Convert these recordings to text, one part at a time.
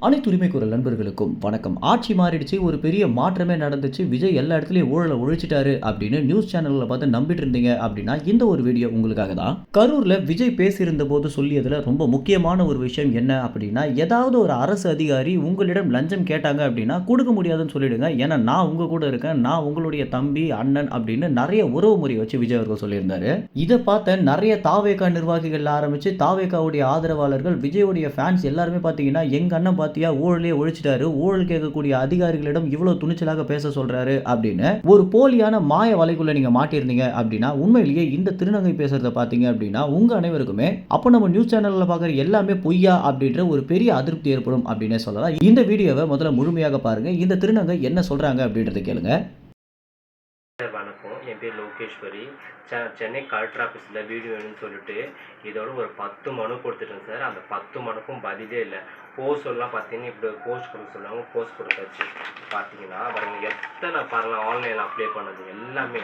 அனைத்து உரிமை குரல் நண்பர்களுக்கும் வணக்கம். ஆட்சி மாறிடுச்சு, ஒரு பெரிய மாற்றமே நடந்துச்சு, விஜய் எல்லா இடத்துலயும் ஊழல ஒழிச்சிட்டாரு அப்படின்னு நியூஸ் சேனல்ல பார்த்து நம்பிட்டு இருந்தீங்க அப்படின்னா இந்த ஒரு வீடியோ உங்களுக்காக தான். கரூர்ல விஜய் பேசியிருந்த போது சொல்லியதுல ரொம்ப முக்கியமான ஒரு விஷயம் என்ன அப்படின்னா, ஏதாவது ஒரு அரசு அதிகாரி உங்களிடம் லஞ்சம் கேட்டாங்க அப்படின்னா கொடுக்க முடியாதுன்னு சொல்லிடுங்க. ஏன்னா நான் உங்க கூட இருக்கேன், நான் உங்களுடைய தம்பி, அண்ணன் அப்படின்னு நிறைய உறவு முறை வச்சு விஜய் அவர்கள் சொல்லியிருந்தாரு. இதை பார்த்த நிறைய தாவேகா நிர்வாகிகள் ஆரம்பிச்சு தாவேகாவுடைய ஆதரவாளர்கள், விஜயோடைய ஃபேன்ஸ் எல்லாருமே பார்த்தீங்கன்னா எங்க அண்ணன் பாத்தியா ஊழலே ஒழிச்சிட்டாரு, ஊழல் கேட்கக்கூடிய அதிகாரிகளிடம் இவ்வளவு துணிச்சலாக பேச சொல்றாரு அப்படின்னு ஒரு போலியான மாய வலைக்குள்ள நீங்க மாட்டிருந்தீங்க அப்படின்னா உண்மையிலேயே இந்த திருநங்கை பேசுறத பாத்தீங்க அப்படின்னா உங்க அனைவருக்குமே அப்ப நம்ம நியூஸ் சேனல்ல பாக்குற எல்லாமே பொய்யா அப்படின்ற ஒரு பெரிய அதிருப்தி ஏற்படும் அப்படின்னே சொல்லலாம். இந்த வீடியோவை முதல்ல முழுமையாக பாருங்க. இந்த திருநங்கை என்ன சொல்றாங்க அப்படின்றத கேளுங்க. வணக்கம், என் பேர் லோகேஸ்வரி. சென்னை கலெக்டர் ஆஃபீஸில் வீடியோ வேணும்னு சொல்லிட்டு இதோட ஒரு 10 மனு கொடுத்துட்டேன் சார். அந்த 10 மனுக்கும் பதிலே இல்லை. போஸ்ட்லாம் பார்த்தீங்கன்னா இப்படி போஸ்ட் கொடுக்க சொல்லுவாங்க, போஸ்ட் கொடுத்தாச்சு. பார்த்தீங்கன்னா பாருங்க எத்தனை பாருங்கள் ஆன்லைனில் அப்ளை பண்ணது எல்லாமே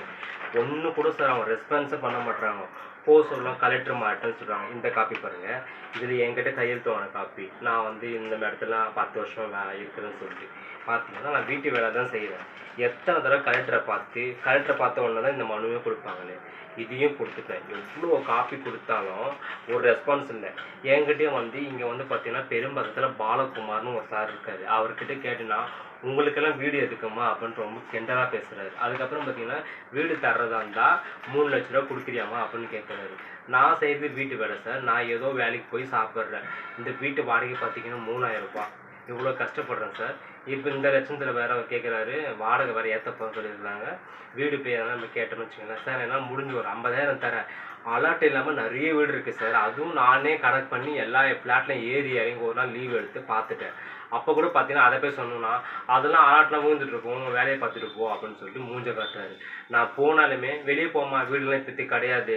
ஒன்று கூட சார் அவங்க ரெஸ்பான்ஸே பண்ண மாட்டாங்க. போஸ்ட்லாம் கலெக்டர் மாட்டேன்னு சொல்கிறாங்க. இந்த காப்பி பாருங்கள், இதில் என்கிட்ட கையெழுத்து வாங்கின காப்பி. நான் இந்த இடத்துல 10 வருஷம் இருக்கிறேன்னு சொல்லிட்டு பார்த்தீங்கன்னா நான் வீட்டு வேலை தான் செய்கிறேன். எத்தனை தடவை கலெக்டரை பார்த்த உடனே தான் இந்த மனுவே கொடுப்பாங்களே. இதையும் கொடுத்துட்டேன். எவ்வளோ காப்பி கொடுத்தாலும் ஒரு ரெஸ்பான்ஸ் இல்லை. என்கிட்டயும் இங்கே பார்த்தீங்கன்னா பெரும்பக்கத்தில் பாலகுமார்னு ஒரு சார் இருக்காரு. அவர்கிட்ட கேட்டுனா உங்களுக்கெல்லாம் வீடு எதுக்குமா அப்படின்னு ரொம்ப கெண்டலாக பேசுகிறாரு. அதுக்கப்புறம் பார்த்தீங்கன்னா வீடு தர்றதா இருந்தால் 3 லட்ச ரூபா கொடுக்குறியாமா அப்படின்னு கேட்குறாரு. நான் செய்கிறது வீட்டு வேலை சார். நான் ஏதோ வேலைக்கு போய் சாப்பிட்றேன். இந்த வீட்டு வாடகை பார்த்தீங்கன்னா 3000 ரூபாய். இவ்வளோ கஷ்டப்படுறேன் சார். இப்போ இந்த லட்சத்தில் வேறு அவர் கேட்குறாரு, வாடகை வேறு ஏற்றப்போன்னு சொல்லியிருக்காங்க. வீடு போய் எதனா நம்ம கேட்டோம்னு வச்சுக்கோங்களேன் சார். என்னால் முடிஞ்ச ஒரு 50,000 தரேன். அலாட் இல்லாமல் நிறைய வீடு இருக்குது சார். அதுவும் நானே கனெக்ட் பண்ணி எல்லா ஃப்ளாட்லையும் ஏறி இறங்கி ஒரு நாள் லீவ் எடுத்து பார்த்துட்டேன். அப்போ கூட பார்த்தீங்கன்னா அதை போய் சொன்னோன்னா அதெல்லாம் அலாட்லாம் விழுந்துட்டுருக்கோம், வேலையை பார்த்துட்டு போ அப்படின்னு சொல்லிட்டு மூஞ்ச காட்டுறாரு. நான் போனாலுமே வெளியே போமா, வீடுலாம் இப்போத்தி கிடையாது.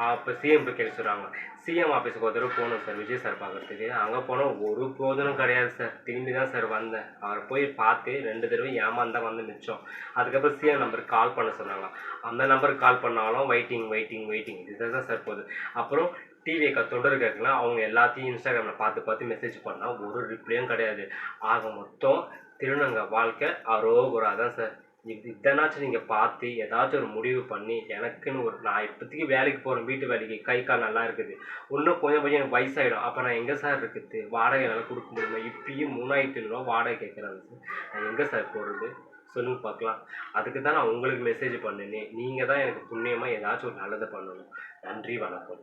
அப்போ சிஎம் போய் கேட்க சொல்கிறாங்க. சிஎம் ஆஃபீஸுக்கு ஒரு தடவை போகணும் சார், விஜய் சார் பார்க்குறதுக்கு. அங்கே போனால் ஒரு போதனும் கிடையாது சார். திரும்பி தான் சார் வந்தேன். அவரை போய் பார்த்து 2 தடவை ஏமாந்தான் வந்து மிச்சம். அதுக்கப்புறம் சிஎம் நம்பருக்கு கால் பண்ண சொன்னாங்க. அந்த நம்பருக்கு கால் பண்ணாலும் வெயிட்டிங் இதுதான் சார் போகுது. அப்புறம் டிவியை தொண்டர் கேட்கலாம். அவங்க எல்லாத்தையும் இன்ஸ்டாகிராமில் பார்த்து மெசேஜ் பண்ணால் ஒரு ரிப்ளையும் கிடையாது. ஆக மொத்தம் திருநங்கை வாழ்க்கை அரோகுரா தான் சார். இதனாச்சும் நீங்கள் பார்த்து ஏதாச்சும் ஒரு முடிவு பண்ணி எனக்குன்னு நான் இப்போதைக்கு வேலைக்கு போகிறேன், வீட்டு வேலைக்கு கை கால் நல்லா இருக்குது. இன்னும் கொஞ்சம் எனக்கு வயசாகிடும். அப்போ நான் எங்கே சார் இருக்குது? வாடகை என்னால் கொடுக்க முடியுமா? இப்பயும் 3500 வாடகை கேட்குறாங்க சார். நான் எங்கே சார் போகிறது சொல்லுங்க பார்க்கலாம். அதுக்கு தான் நான் உங்களுக்கு மெசேஜ் பண்ணினேன். நீங்கள் தான் எனக்கு புண்ணியமாக ஏதாச்சும் ஒரு நல்லதை பண்ணணும். நன்றி, வணக்கம்.